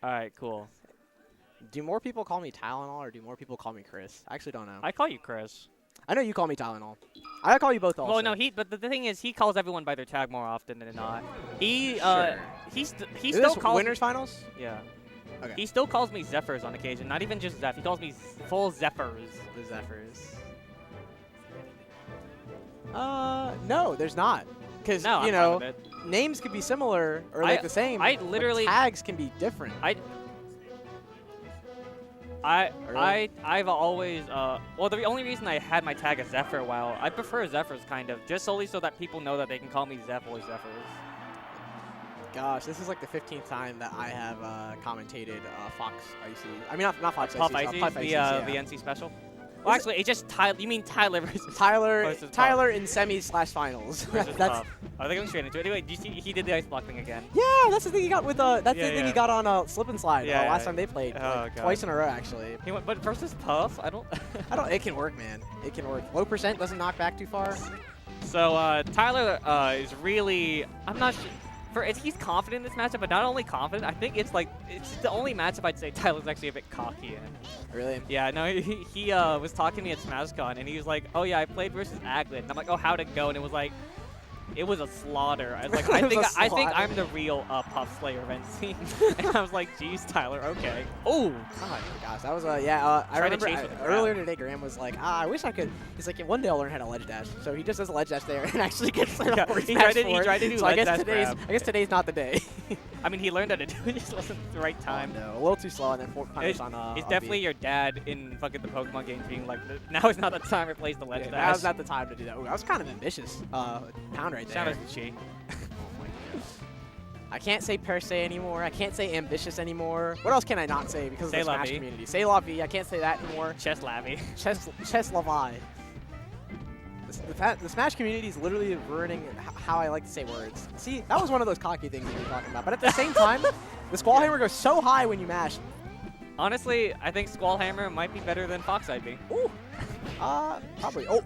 All right, cool. Do more people call me Tylenol or do more people call me Chris? I actually don't know. I call you Chris. I know you call me Tylenol. I call you both also. Well, no, but the thing is, he calls everyone by their tag more often than not. He Sure. he Is still this calls winners finals? Yeah. Okay. He still calls me Zephyrs on occasion. Not even just Zeph. He calls me full Zephyrs. The Zephyrs. No, there's not. Because, No, you I'm know, fine with it. names could be similar or like the same. I but literally- tags can be different. I've always well, the only reason I had my tag as Zephyr, well, I prefer Zephyrs kind of, just solely so that people know that they can call me Zeph or Zephyrs. Gosh, this is like the 15th time that I have commentated Fox Icy. I mean, not Fox Puff Icy. Icy, Puff the Icy's, yeah. the NC special. Well, actually, it's just Tyler. You mean Tyler versus versus Puff. Tyler in semis/finals. Versus That's Puff. I think I'm straight into it. Anyway, do you see he did the ice block thing again? yeah. That's the thing he got with that's the thing he got on Slip and Slide. Yeah, last yeah. time they played, Oh, like, God. twice in a row actually. He went, but versus Puff, I don't. It can work, man. It can work. Low percent doesn't knock back too far. So Tyler is really. I'm not sure. He's confident in this matchup, but not only confident. I think it's the only matchup I'd say Tyler's actually a bit cocky in. Really? Yeah, no, he was talking to me at SmashCon, and he was like, "Oh yeah, I played versus Aglin." And I'm like, "Oh, how'd it go?" And it was like, it was a slaughter. I was like, I think I'm the real Puff Slayer of NC. And I was like, "Geez, Tyler, okay." Oh, Oh my gosh, that was I remember chase with the grab. earlier today Graham was like, I wish I could. He's like, one day I'll learn how to ledge dash. So he just does a ledge dash there and actually gets like, Yeah, a he tried to do so I ledge guess dash grab. today's not the day. I mean, he learned how to do it, just wasn't the right time. No, a little too slow and then punish on It's on definitely B. your dad in fucking the Pokemon games being like, now is not the time to replace the ledge Yeah, dash. now's not the time to do that. Ooh, that was kind of ambitious. Pound right Shout there. out to Chi. I can't say per se anymore. I can't say ambitious anymore. What else can I not say because Say of the la Smash vie. community? Say la vie. I can't say that anymore. Chess Lavi. Chess la vie. The Smash community is literally ruining how I like to say words. See, that was one of those cocky things we were talking about. But at the same time, the Squall Hammer goes so high when you mash. Honestly, I think Squall Hammer might be better than Fox IB. Ooh. Probably. Oh.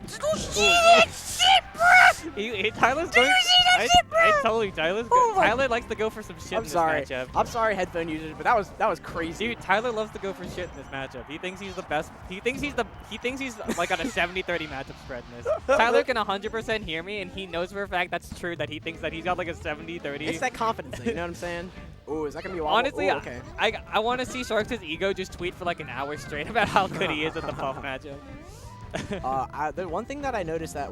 Tyler's going. I totally. Tyler likes to go for some shit I'm in this sorry. matchup. I'm sorry, headphone users, but that was crazy. Dude, Tyler loves to go for shit in this matchup. He thinks he's the best. He thinks he's like on a 70-30 matchup spread in this. Tyler can 100% hear me, and he knows for a fact that's true. That he thinks that he's got like a 70-30. It's that confidence thing. You know what I'm saying? Ooh, is that gonna be a wobble? Honestly, Ooh, okay. I want to see Sharkz' ego just tweet for like an hour straight about how good he is at the Puff matchup. The one thing that I noticed that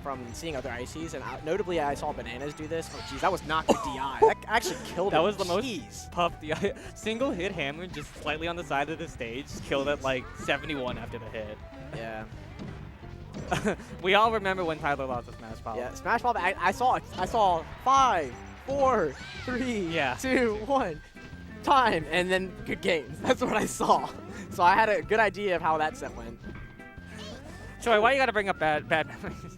from seeing other ICs, and notably I saw Bananas do this. Oh, jeez, that was not good DI. That actually killed him. That was the Jeez. most Puff DI. Single hit hammer just slightly on the side of the stage, killed at like 71 after the hit. Yeah. We all remember when Tyler lost the Smash Ball. Yeah, Smash Ball. I saw 5, 4, 3, Yeah. 2, 1, time, and then good games. That's what I saw. So I had a good idea of how that set went. Troy, why you gotta bring up bad memories?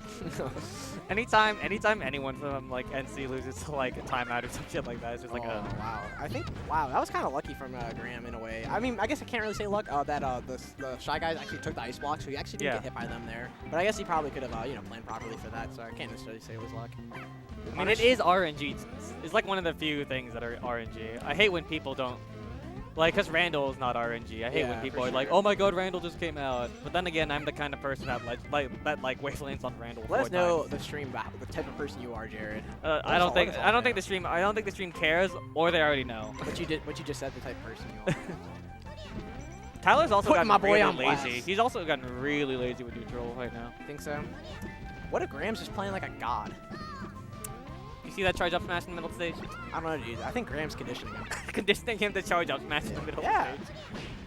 anytime anyone from like NC loses to like a timeout or some shit like that, it's just like wow. I think that was kind of lucky from Graham in a way. I mean, I guess I can't really say luck. That the Shy Guys actually took the ice block, so he actually didn't get hit by them there. But I guess he probably could have planned properly for that. So I can't necessarily say it was luck. I mean, it is RNG. It's like one of the few things that are RNG. I hate when people don't. Like, because Randall is not RNG. I hate when people are like, oh my god, Randall just came out. But then again, I'm the kind of person that like wavelengths on Randall. Let us know the stream the type of person you are, Jared. I don't think the stream cares, or they already know. But you just said the type of person you are. Tyler's also Putting gotten my boy really on lazy. blast. He's also gotten really lazy with neutral right now. Think so? What if Graham's just playing like a god? You see that charge up smash in the middle of the stage? I don't know, dude. I think Graham's conditioning him. Conditioning him to charge up smash in the middle of the stage.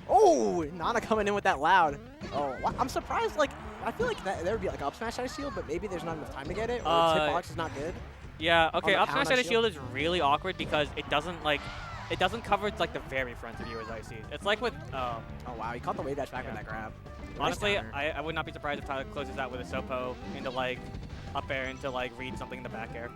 Oh, Nana coming in with that loud. Oh, I'm surprised. Like, I feel like there would be like up smash ice shield, but maybe there's not enough time to get it, or its hitbox is not good. Yeah. Okay. the Up smash pound ice shield is really awkward because it doesn't cover like the very front of viewers IC. It's like with. Oh wow, he caught the wave dash back with that grab. Honestly, Nice counter. I would not be surprised if Tyler closes out with a Sopo into like up air into like read something in the back air.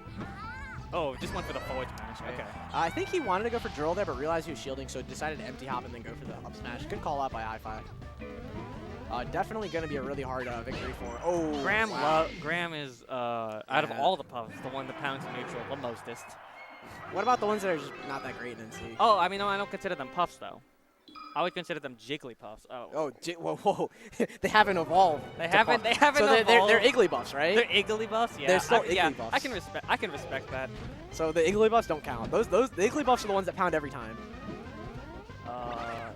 Oh, just went for the forward smash. Okay. I think he wanted to go for drill there, but realized he was shielding, so decided to empty hop and then go for the up smash. Good call out by HiFi. Definitely going to be a really hard victory for. Oh, Graham wow. Graham is out of all the puffs the one that pounds neutral the mostest. What about the ones that are just not that great in NC? Oh, I mean, no, I don't consider them puffs, though. I would consider them Jigglypuffs. Oh. Oh, whoa. They haven't evolved. They haven't evolved. So they're Igglybuffs, right? They're Igglybuffs, yeah. They're still Igglybuffs. I can respect that. So the Igglybuffs don't count. The Igglybuffs are the ones that pound every time.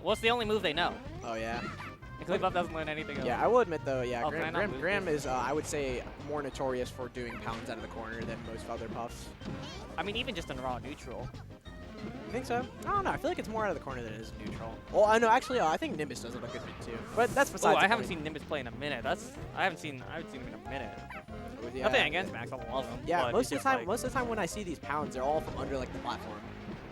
Well, it's the only move they know. Oh, yeah. Igglypuff doesn't learn anything else. Yeah, I will admit, though, yeah, Oh, Graham is, I would say, more notorious for doing pounds out of the corner than most other puffs. I mean, even just in raw neutral. You think so? I don't know. I feel like it's more out of the corner than it is neutral. Well, I know, actually, I think Nimbus does it a good bit, too. But that's besides I haven't seen Nimbus play in a minute. I haven't seen him in a minute. Yeah. Nothing against Max, I love him. Yeah, but most of the like, time when I see these pounds, they're all from under, like, the platform.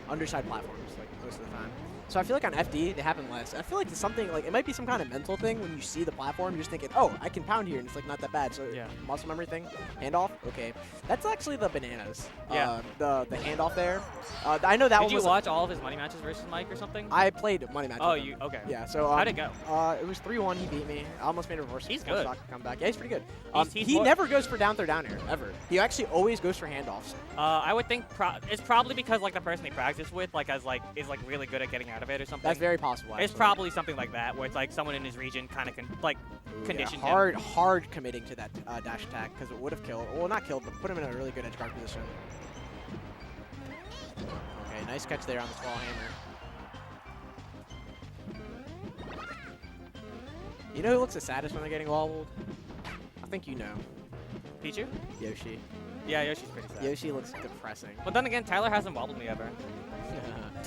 Underside platforms, like, most of the time. So I feel like on FD, they happen less. I feel like it's something, like, it might be some kind of mental thing when you see the platform, you're just thinking, oh, I can pound here, and it's, like, not that bad. So yeah. Muscle memory thing, handoff, okay. That's actually the bananas. Yeah. The handoff there. I know that one was... Did you watch all of his money matches versus Mike or something? I played money matches. Oh, you, okay. Yeah, so... How'd it go? It was 3-1, he beat me. I almost made a reverse. He's good. Comeback. Yeah, he's pretty good. He never goes for down throw down air, ever. He actually always goes for handoffs. I would think it's probably because like the person he practiced with is really good at getting out of it or something. That's very possible. Actually. It's probably something like that, where it's like someone in his region kind of conditioned him. Hard committing to that dash attack because it would have killed. Well, not killed, but put him in a really good edge guard position. Okay, nice catch there on the small hammer. You know who looks the saddest when they're getting wobbled? I think you know. Pichu? Yoshi. Yeah, Yoshi's pretty sad. Yoshi looks depressing. But then again, Tyler hasn't wobbled me ever.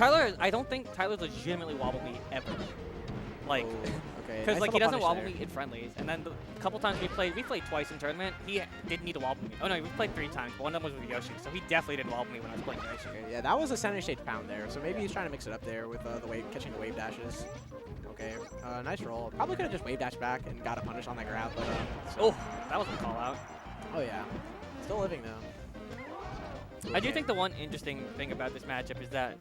I don't think Tyler's legitimately wobbled me ever. Like, because nice like he doesn't wobble there. me in friendlies, and then the couple times we played twice in tournament. He didn't need to wobble me. Oh no, we played 3 times, but one of them was with Yoshi, so he definitely didn't wobble me when I was playing Yoshi. Okay, yeah, that was a center stage pound there, so maybe he's trying to mix it up there with catching the wave dashes. Okay, nice roll. Probably could have just wave dashed back and got a punish on that grab, but oh, that was a call out. Oh yeah, still living though. Okay. I do think the one interesting thing about this matchup is that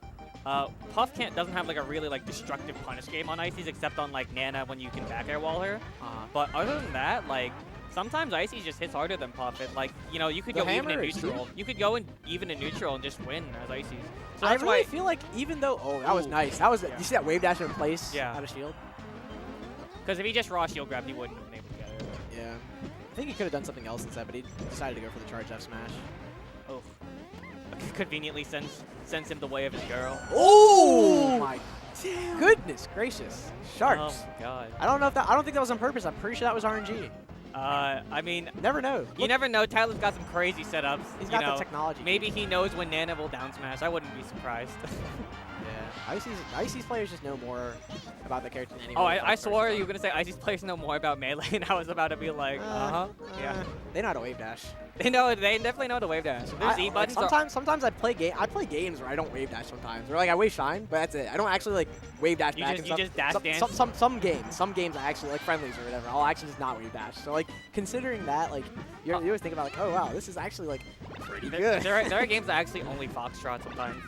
Puff doesn't have like a really like destructive punish game on Icy's except on like Nana when you can back air wall her. But other than that, like sometimes Icy just hits harder than Puff. And like you could go even in neutral. You could go even in neutral and just win as Icy's. So I really feel like even though that was nice. That was you see that wave dash in place out of shield. Because if he just raw shield grabbed, he wouldn't have been able to get it. Yeah, I think he could have done something else instead, but he decided to go for the charge F smash. Oh. Conveniently sends him the way of his girl. Oh my goodness gracious. Sharkz. Oh my god. I don't think that was on purpose. I'm pretty sure that was RNG. I mean, never know. You never know. Tyler's got some crazy setups. He's got the technology. Maybe he knows when Nana will down smash. I wouldn't be surprised. Yeah, Icy's players just know more about the character than Oh, anyone. I swore you were gonna say Icy's players know more about Melee, and I was about to be like, yeah. They know how to wave dash. They definitely know how to wave dash. There's E buttons. Sometimes I play games where I don't wave dash sometimes. Or like I wave shine, but that's it. I don't actually like wave dash back. You just dash dance. Some games I actually like friendlies or whatever. I'll actually just not wave dash. So like considering that, like you always think about like, oh wow, this is actually like pretty good. There are games that actually only foxtrot sometimes,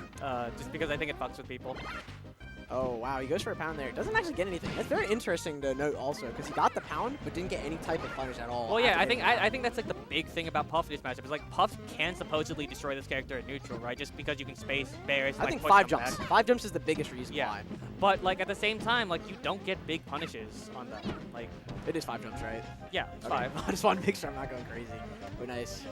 just because I think it fucks with people. Oh, wow, he goes for a pound there. Doesn't actually get anything. That's very interesting to note also, because he got the pound, but didn't get any type of punish at all. Well, yeah, I think that's like the big thing about Puff in this matchup is like Puff can supposedly destroy this character at neutral, right? Just because you can space bears. I think 5 jumps. 5 jumps is the biggest reason why. But like at the same time, like you don't get big punishes on them. Like it is 5 jumps, right? Yeah, it's 5. I just want to make sure I'm not going crazy. But nice.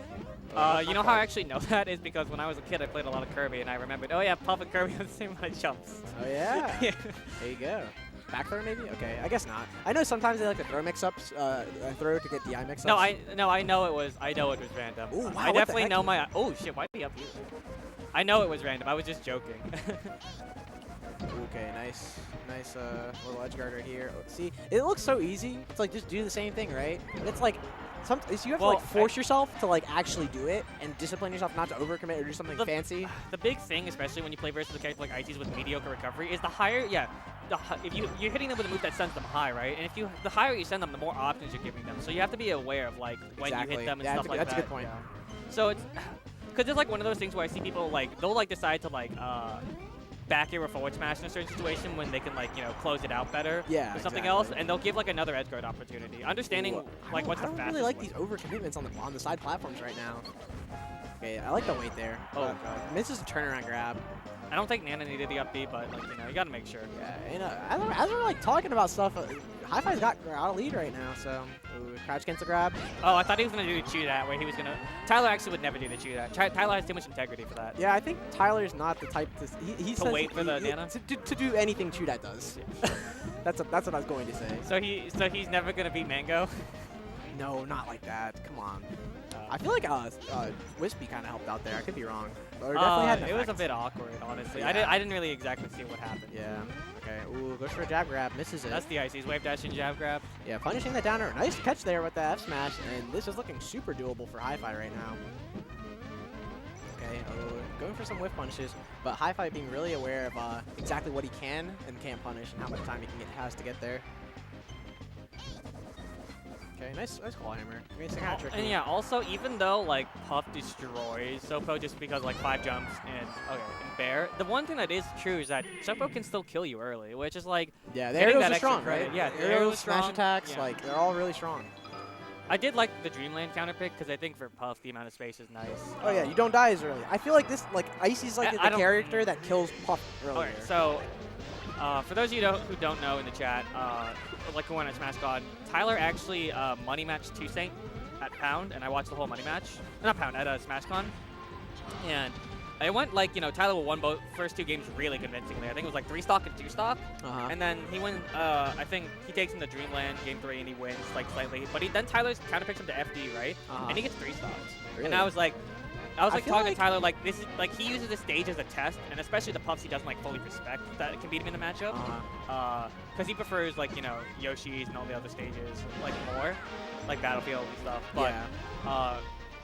You know how I actually know that is because when I was a kid, I played a lot of Kirby, and I remembered, oh yeah, Puff and Kirby have the same amount of jumps. Oh yeah. There you go. Back throw maybe? Okay, I guess not. I know sometimes they like to throw mix-ups, throw to get DI mix-ups. No, I know it was random. Ooh, wow, I definitely know my. Oh shit, why'd be up here? I know it was random. I was just joking. Okay, nice little edge guard right here. See, it looks so easy. It's like just do the same thing, right? But it's like so you have to like force yourself to like actually do it and discipline yourself not to overcommit or do something fancy. The big thing, especially when you play versus a character like Icy's with mediocre recovery, is the higher, if you're hitting them with a move that sends them high, right? And the higher you send them, the more options you're giving them. So you have to be aware of like when you hit them and stuff like that. That's a good point. Yeah. So it's because it's like one of those things where I see people like they'll like decide to like back air or forward smash in a certain situation when they can like close it out better or something else, and they'll give like another edge guard opportunity. Understanding like what's the fastest. I don't really like these overcommitments on the side platforms right now. Okay, I like the weight there. Oh, but, God. misses a turnaround grab. I don't think Nana needed the up B, but like, you gotta make sure. Yeah, and as we're like talking about stuff, HiFi's got a lead right now. So crouch against the grab. Oh, I thought he was gonna do the chew that where he was gonna. Tyler actually would never do the chew that. Tyler has too much integrity for that. Yeah, I think Tyler's not the type to. He says wait for the Nana? To do anything Chudat does. That's what I was going to say. So he's never gonna beat Mango. No, not like that. Come on. I feel like Wispy kind of helped out there. I could be wrong. Or definitely had an it was a effect. bit awkward, honestly. Yeah. I didn't really exactly see what happened. Yeah. Okay. Ooh, goes for a jab grab. Misses it. That's the ice. He's wave dash and jab grab. Yeah, punishing the downer. Nice catch there with the F smash, and this is looking super doable for HiFi right now. Okay, going for some whiff punishes, but HiFi being really aware of exactly what he can and can't punish and how much time he has to get there. Okay, nice call hammer. I mean, it's kind of tricky. And yeah, also, even though like Puff destroys Sopo just because like 5 jumps and Bear, the one thing that is true is that Sopo can still kill you early, which is like the aerials that are extra strong, credit. right? Yeah, the aerials, smash attacks, like they're all really strong. I did like the Dreamland counter pick because I think for Puff the amount of space is nice. Oh yeah, you don't die as early. I feel like this, like Icy's like the character that kills Puff earlier. Alright, so for those of you who don't know in the chat, like who went at Smash God, Tyler actually money matched 2 Saint at Pound, and I watched the whole money match. Not Pound, at SmashCon. And I went like, Tyler won both first 2 games really convincingly. I think it was like 3 stock and 2 stock. And then he went, I think he takes him to Dreamland game 3 and he wins like slightly. But then Tyler counter picks him to FD, right? And he gets 3 stocks. Really? And I was like talking to Tyler, like this is like he uses the stage as a test, and especially the Puffs he doesn't like fully respect that can beat him in the matchup. Because he prefers like Yoshi's and all the other stages like more, like Battlefield and stuff. But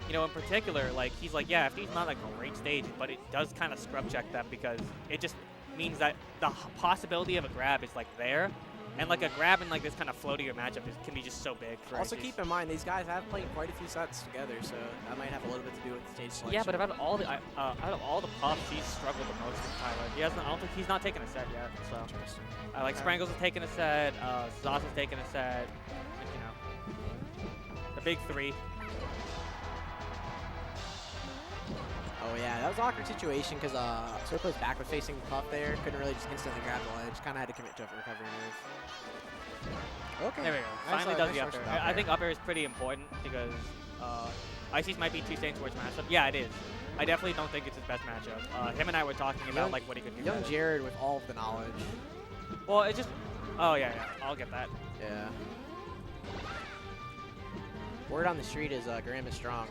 in particular, like he's like, yeah, FD's not like a great stage, but it does kind of scrub check them because it just means that the possibility of a grab is like there. And like a grab in like this kind of floatier matchup can be just so big. Also keep in mind, these guys have played quite a few sets together, so that might have a little bit to do with the stage selection. Yeah, but out of all the Puffs, he's struggled the most with Tyler. I don't think he's not taken a set yet. So interesting. Like Sprangles has taken a set, Zaz has taken a set. The big 3. Oh yeah, that was an awkward situation because Sopo's back was facing Puff there. Couldn't really just instantly grab the ledge. Kind of had to commit to a recovery move. Okay. There we go. Finally does the up air. I think up air is pretty important because Icy's might be 2 Saints towards matchup. Yeah, it is. I definitely don't think it's his best matchup. Him and I were talking about like what he could do. Young Jared with all of the knowledge. Well, it just. Oh yeah, I'll get that. Yeah. Word on the street is Graham is strong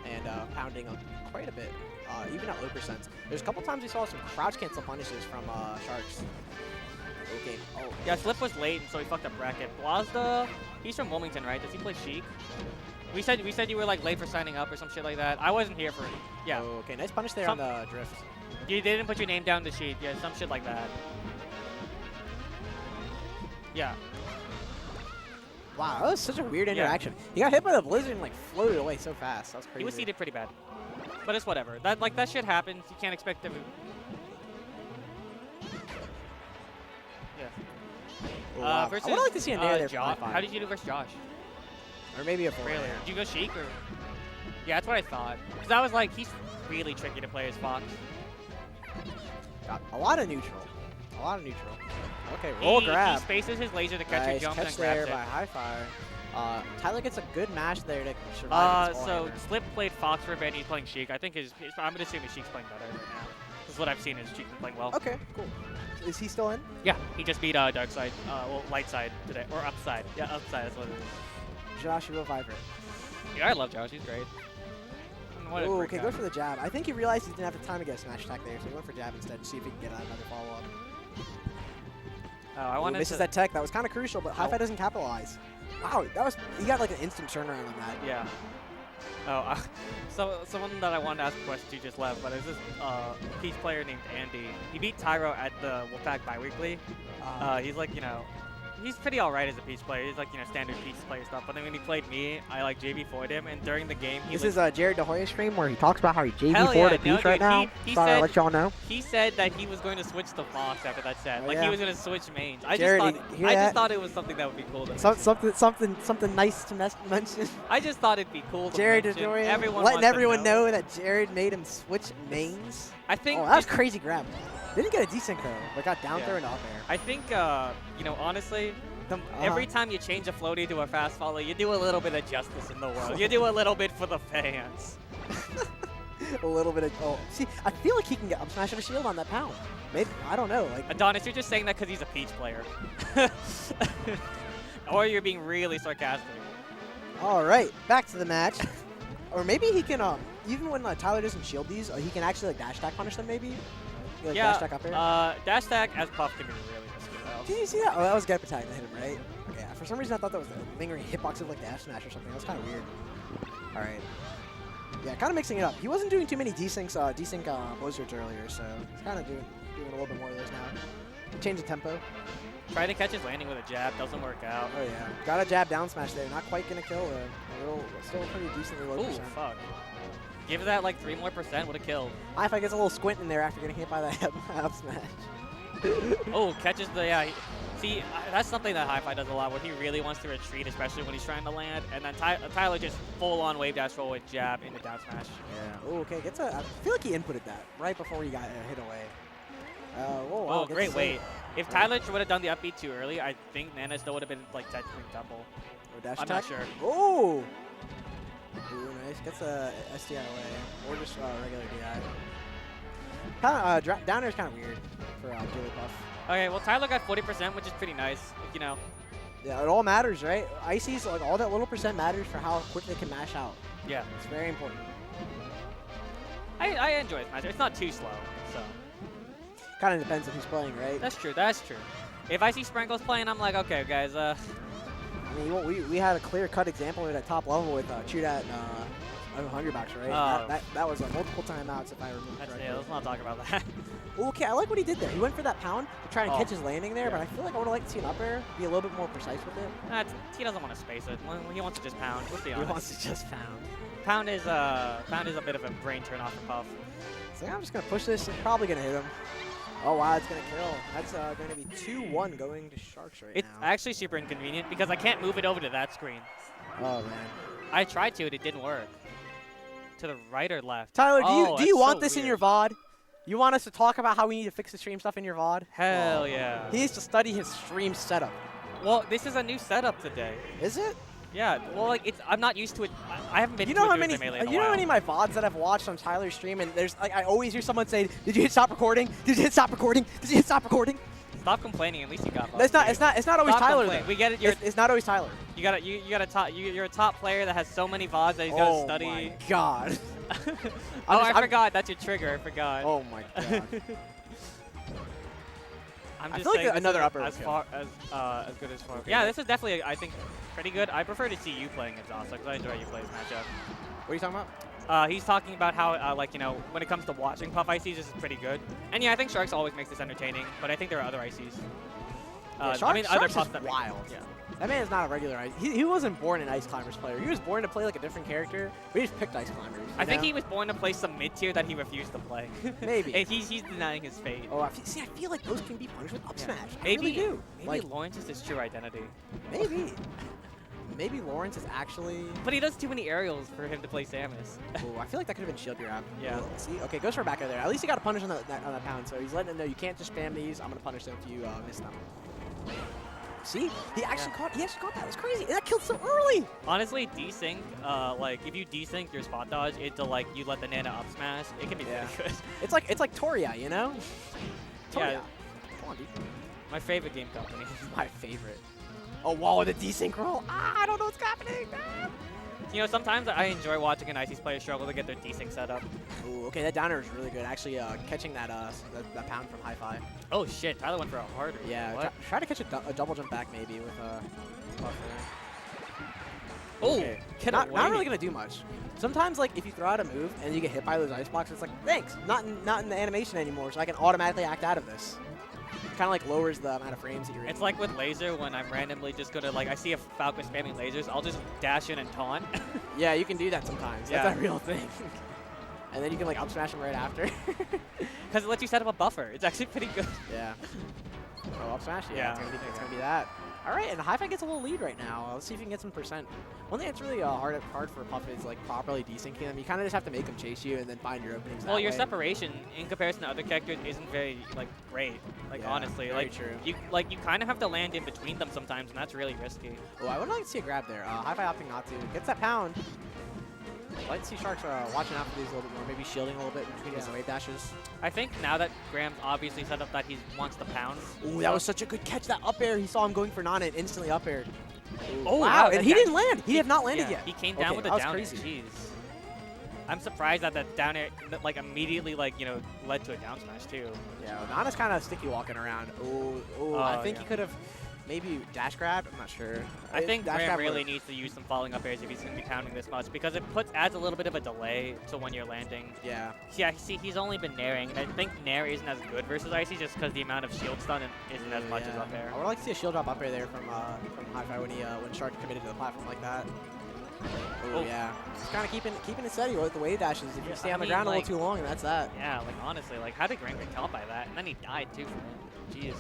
and pounding quite a bit. Even at low percents. There's a couple times we saw some crouch cancel punishes from Sharkz. Okay. Oh. Yeah, Slip was late, and so he fucked up bracket. Blazda, he's from Wilmington, right? Does he play Sheik? We said you were like late for signing up or some shit like that. I wasn't here for it. Yeah. Oh, okay, nice punish there on the drift. You didn't put your name down the sheet. Yeah, some shit like that. Yeah. Wow, that was such a weird interaction. He got hit by the blizzard and like floated away so fast. That was crazy. He was seated pretty bad. But it's whatever. That shit happens. You can't expect him. Yeah. Oh, wow. Versus, I would like to see a nair there for Josh. HiFi. How did you do versus Josh? Or maybe a 4. Really? Did you go Sheik or? Yeah, that's what I thought. Because I was like, he's really tricky to play as Fox. Got a lot of neutral. A lot of neutral. Okay, roll grab. He spaces his laser to catch nice a jump catch and then grabs there it. by HiFi. Tyler gets a good mash there to survive. So Slip played Fox for a bit, and he's playing Sheik. I think I'm gonna assume Sheik's playing better right now. This is what I've seen is Sheik's been playing well. Okay, cool. Is he still in? Yeah, he just beat Dark Side, Light Side today, or Upside. Yeah, Upside is what it is. Joshua Vibrant. Yeah, I love Josh. He's great. Ooh, okay, go for the jab. I think he realized he didn't have the time to get a smash attack there, so he went for jab instead to see if he can get another follow-up. I wanted misses that tech. That was kind of crucial, but HiFi doesn't capitalize. Wow, he got like an instant turnaround on that. Yeah. Oh, so someone that I wanted to ask a question to just left, but it's this Peach player named Andy. He beat Tyro at the Wolfpack Biweekly. He's like, he's pretty alright as a Peach player. He's like, standard Peach player stuff. But then when he played me, I like JV4'd him, and during the game, This is Jared DeHoya's stream where he talks about how he Hell JV4'd yeah, a Peach dude, right now. he Sorry, said- I'll let y'all know. He said that he was going to switch to Fox after that set. Oh, Like yeah. he was going to switch mains. Jared, I you hear just that? thought it was something that would be cool to Something nice to mention. I just thought it'd be cool to Jared mention. DeHoya Everyone letting wants to everyone know that Jared made him switch mains. I think Oh, that was crazy grab. Didn't get a desync though, but got down Yeah. throw and up air. I think, honestly, every time you change a floaty to a fast follow, you do a little bit of justice in the world. You do a little bit for the fans. A little bit of see, I feel like he can get up smash and a shield on that pound. Maybe I don't know. Like Adonis, you're just saying that because he's a Peach player. Or you're being really sarcastic. all right, back to the match. Or maybe he can even when Tyler doesn't shield these, he can actually like dash attack punish them maybe. Like, Yeah, dash attack up air. dash attack as Puff can be really risky though. Did you see that? Oh, that was get attack that hit him, right? Okay, for some reason I thought that was the lingering hitbox of like dash smash or something. That was kind of weird. All right. Yeah, kind of mixing it up. He wasn't doing too many desync blizzards earlier, so he's kind of doing a little bit more of those now. Change the tempo. Try to catch his landing with a jab, doesn't work out. Oh yeah, got a jab down smash there. Not quite gonna kill though. Still pretty decently low Ooh, percent. fuck. Give it that like 3 more percent, would have killed. HiFi gets a little squint in there after getting hit by that up smash. Oh, catches the, yeah. See, that's something that HiFi does a lot, where he really wants to retreat, especially when he's trying to land. And then Tyler just full-on wave dash roll with jab into down smash. Yeah. Oh, okay. I feel like he inputted that right before he got hit away. Whoa, wow, Oh, great wait. If Tyler would have done the up B too early, I think Nana still would have been like technically double. Or dash I'm attack? not sure. Oh! Ooh, nice. Gets a SDI away. Or just regular DI. Down air is kind of weird for Jigglypuff. Okay, well Tyler got 40%, which is pretty nice. Yeah, it all matters, right? Icy's, like, all that little percent matters for how quick they can mash out. Yeah. It's very important. I enjoy this match. It's not too slow, so. Kind of depends on who's playing, right? That's true, that's true. If I see Sprinkles playing, I'm like, okay, guys, I mean, we had a clear-cut example at top level with Chudat and Hungrybox, right? Oh. That was multiple timeouts, if I remember correctly. Yeah, let's not talk about that. Okay, I like what he did there. He went for that pound to try and catch his landing there, yeah. but I feel like I would have liked to see an up air, be a little bit more precise with it. He doesn't want to space it. He wants to just pound. Let's be He honest. wants to just pound. Pound is a bit of a brain turn off for Puff. So I'm just going to push this. It's probably going to hit him. Oh, wow, it's going to kill. That's going to be 2-1 going to Sharkz right It's now. actually super inconvenient because I can't move it over to that screen. Oh, man. I tried to, it didn't work. To the right or left? Tyler, do you want so this in weird. your VOD? You want us to talk about how we need to fix the stream stuff in your VOD? Hell yeah. He needs to study his stream setup. Well, this is a new setup today. Is it? Yeah, well, like, I'm not used to it. I haven't been You to know it how doing many? Melee in a You know how while. many of my VODs that I've watched on Tyler's stream, and there's like I always hear someone say, "Did you hit stop recording? Did you hit stop recording? Did you hit stop recording?" Stop complaining. At least you got. It's not always Stop Tyler. complaining. Though. We get it. It's not always Tyler. You're a top player that has so many VODs that he's got to study. Oh my god. I forgot. That's your trigger. I forgot. Oh my god. I'm I just feel like saying this another is upper as would far as good as far. Yeah, this is definitely I think pretty good. I prefer to see you playing Exhaust because I enjoy you play this matchup. What are you talking about? He's talking about how when it comes to watching Puff ICs, this is pretty good. And yeah, I think Sharkz always makes this entertaining, but I think there are other ICs. Sharkz other is Puffs that wild. Yeah. That man is not a regular Ice. He wasn't born an Ice Climbers player. He was born to play like a different character. But he just picked Ice Climbers. I think he was born to play some mid tier that he refused to play. Maybe. And he's denying his fate. Oh, I feel like those can be punished with up smash. Maybe I really do. Maybe Like, Lawrence is his true identity. maybe. Maybe Lawrence is actually. But he does too many aerials for him to play Samus. Ooh, I feel like that could have been shield grab. Yeah. See, okay, goes for a back air there. At least he got a punish on that pound, so he's letting him know you can't just spam these. I'm gonna punish them if you miss them. See, he actually caught that. It was crazy. That killed so early. Honestly, desync, like if you desync your spot dodge into like you let the Nana up smash, it can be pretty good. It's like Toria, you know? Toria. Yeah. Come on, dude. My favorite game company. My favorite. A wall with a desync roll. I don't know what's happening. You know, sometimes I enjoy watching an ICs player struggle to get their desync set up. Ooh, okay, that downer is really good. Actually, catching that that pound from HiFi. Oh shit, Tyler went for a harder. Yeah, try to catch a double jump back maybe with Buff there. Oh, Okay. Not really gonna do much. Sometimes, like, if you throw out a move and you get hit by those ice blocks, it's like, thanks, not in the animation anymore, so I can automatically act out of this. Kind of like lowers the amount of frames that you're in. It's like with laser when I'm randomly just gonna like I see a Falcon spamming lasers, I'll just dash in and taunt. Yeah, you can do that sometimes. Yeah. That's a real thing. And then you can like up smash him right after. Because it lets you set up a buffer. It's actually pretty good. Yeah. Oh, up smash? Yeah, Yeah, it's gonna be that. All right, and HiFi gets a little lead right now. Let's see if he can get some percent. One thing that's really hard for Puff is like properly desyncing them. You kind of just have to make them chase you and then find your openings. Well, that your way. separation in comparison to other characters isn't very like great. Like Yeah, honestly, very like true. you kind of have to land in between them sometimes, and that's really risky. Oh, I would like to see a grab there. HiFi opting not to. Gets that pound. I'd like to see Sharkz watching out for these a little bit more, maybe shielding a little bit between his wave dashes. I think now that Graham's obviously set up that he wants the pound. Ooh, that was such a good catch. That up air. He saw him going for Nana and instantly up aired. Oh, wow. that And he guy- didn't land. He had not landed yeah, yet. He came down Okay, with a that was down air. crazy. Jeez. I'm surprised that that down air like immediately like led to a down smash too. Yeah, Nana's kind of sticky walking around. Oh, I think he could have maybe dash grabbed. I'm not sure. I think dash Graham grab really worked. needs to use some falling up airs if he's going to be pounding this much because it adds a little bit of a delay to when you're landing. Yeah. Yeah, see, he's only been nairing, and I think nair isn't as good versus Icy just because the amount of shield stun isn't as much as up air. I would like to see a shield drop up air there from HiFi when Shark committed to the platform like that. Oh yeah, just kind of keeping it steady with the wave dashes. If you stay on the ground a little too long, and that's that. Yeah, like honestly, like how did Graham get caught by that? And then he died too from it. Jeez,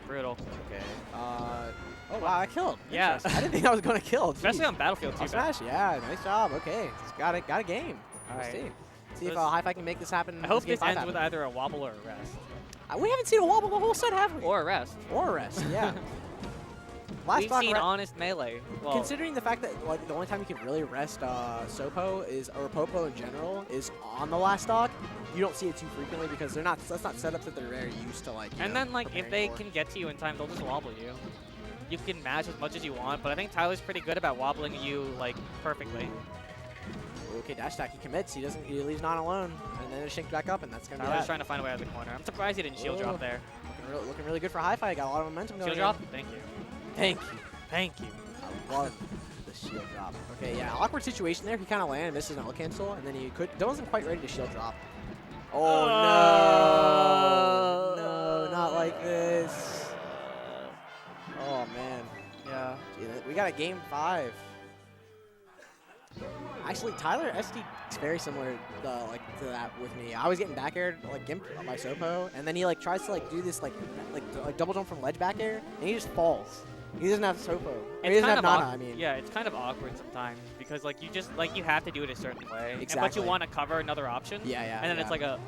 brutal. Okay. Oh wow, I killed. Yeah. I didn't think I was gonna kill. Especially on Battlefield too. Up smash, yeah, nice job. Okay, it's got a game. All Let's right. see if HiFi can make this happen. I hope game this 5 ends happen. with either a wobble or a rest. We haven't seen a wobble the whole set, have we? Or a rest. Or a rest, yeah. Last We've stock seen honest melee. Well, considering the fact that like the only time you can really rest Sopo or Popo in general is on the last stock, you don't see it too frequently because they're not. That's not setups that they're very used to like. and then like if preparing they for. can get to you in time, they'll just wobble you. You can mash as much as you want, but I think Tyler's pretty good about wobbling you like perfectly. Okay, dash attack. He commits. He doesn't. He leaves not alone, and then it shinks back up, and that's gonna be Tyler's that. trying to find a way out of the corner. I'm surprised he didn't shield drop there. Looking really good for HiFi. Got a lot of momentum going. Shield drop? Thank you. Thank you. Thank you. I love the shield drop. Okay, yeah, awkward situation there. He kind of landed, misses an L cancel, and then he wasn't quite ready to shield drop. Oh no, no, not like this. Oh man, Yeah. gee, we got a game 5. Actually, Tyler SD is very similar to that with me. I was getting back aired like gimped by Sopo, and then he like tries to like do this like double jump from ledge back air, and he just falls. He doesn't have Sopo. Or he doesn't have Nana, I mean. Yeah, it's kind of awkward sometimes because like you have to do it a certain way. But Exactly. you want to cover another option. Yeah, yeah. And then yeah. it's like a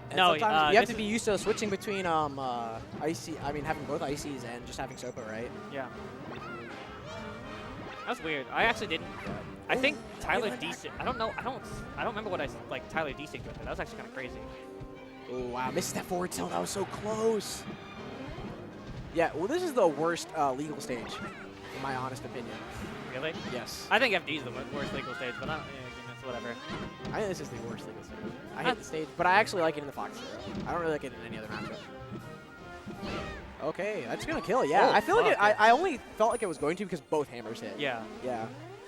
And no. sometimes you have this to be used to switching between icy. I mean, having both ices and just having Sopo, right? Yeah. That's weird. I actually didn't. I think Tyler decent. I don't know. I don't remember what Tyler desynced with it. That was actually kind of crazy. Oh wow, missed that forward tilt. That was so close. Yeah, well, this is the worst legal stage, in my honest opinion. Really? Yes. I think FD is the worst legal stage, but it's whatever. I think this is the worst legal stage. I hate the stage, but I actually like it in the Fox Zero. I don't really like it in any other matchup. Okay, that's gonna kill. Yeah, Oh, I feel like fuck. I only felt like it was going to because both hammers hit. Yeah. Yeah.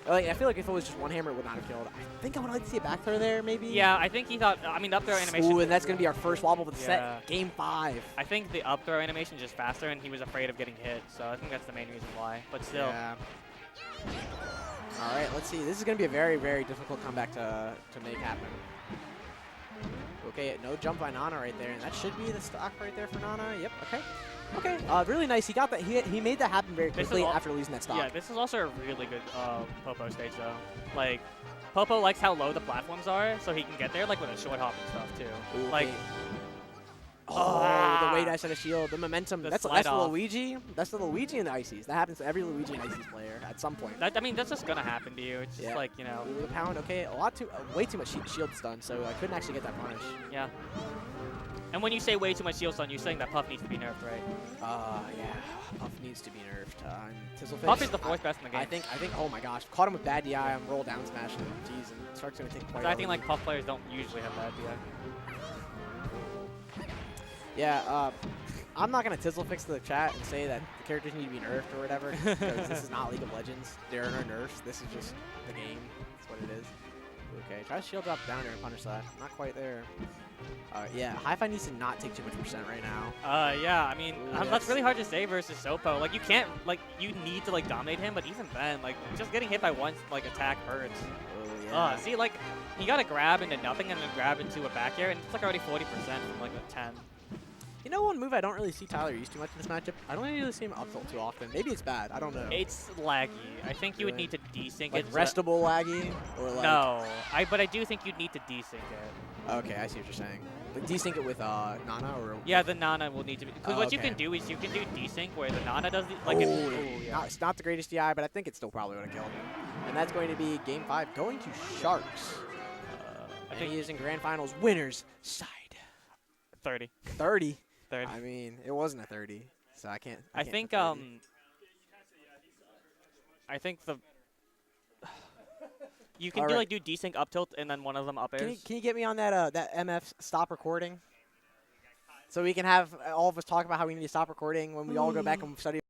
Like, I feel like if it was just one hammer, it would not have killed. I think I would like to see a back throw there, maybe. Yeah, I think he thought. I mean, up throw animation. Ooh, and that's gonna be our first wobble of the Yeah. set. Game 5. I think the up throw animation is just faster, and he was afraid of getting hit. So I think that's the main reason why. But still. Yeah. All right, let's see. This is gonna be a very, very difficult comeback to make happen. Okay, no jump by Nana right there, and that should be the stock right there for Nana. Yep. Okay. Okay. Really nice. He got that. He made that happen very This is quickly all- after losing that stock. Yeah, this is also a really good Popo stage though. Like, Popo likes how low the platforms are, so he can get there like with a short hop and stuff too. Ooh, Like, okay. Oh, the way dash at a shield, the momentum. The That's slide the off. Luigi. That's the Luigi and the Ices. That happens to every Luigi and Ices player at some point. I mean, that's just gonna happen to you. It's just Yeah. like Ooh, the pound. Okay, way too much shield stun, so I couldn't actually get that punish. yeah. And when you say way too much shield stun, you're saying that Puff needs to be nerfed, right? Yeah. Puff needs to be nerfed. Tizzlefix. Puff is the fourth best in the game. I think. Oh my gosh, caught him with bad DI. I'm roll down smash, and jeez, and Shark's gonna take quite. I think like Puff players don't usually have that. Yeah. I'm not gonna Tizzlefix the chat and say that the characters need to be nerfed or whatever, because this is not League of Legends. There are no nerfs. This is just the game. That's what it is. Okay, try to shield drop down here and punish that. Not quite there. Yeah, HiFi needs to not take too much percent right now. Yeah, I mean, Ooh, that's really hard to say versus Sopo. Like, you can't, like, you need to, like, dominate him, but even then, like, just getting hit by one, like, attack hurts. Oh, yeah. See, like, he got a grab into nothing and then grab into a back air, and it's, like, already 40% from, like, a 10. You know one move I don't really see Tyler use too much in this matchup? I don't really see him up tilt too often. Maybe it's bad. I don't know. It's laggy. I think you would need to desync like it. Restable laggy? Or like No, but I do think you'd need to desync it. Okay, I see what you're saying. Like desync it with Nana or yeah, the Nana will need to be because what you okay. can do is you can do desync where the Nana does the like yeah. It's not the greatest DI, but I think it's still probably would have killed him. And that's going to be game 5 going to Sharkz. I think he is in grand finals winners side. 30. 30. 30. I mean, it wasn't a 30, so I can't. I think I think the you can do desync up tilt and then one of them up airs. Can you get me on that that MF stop recording? So we can have all of us talk about how we need to stop recording when we all go back and study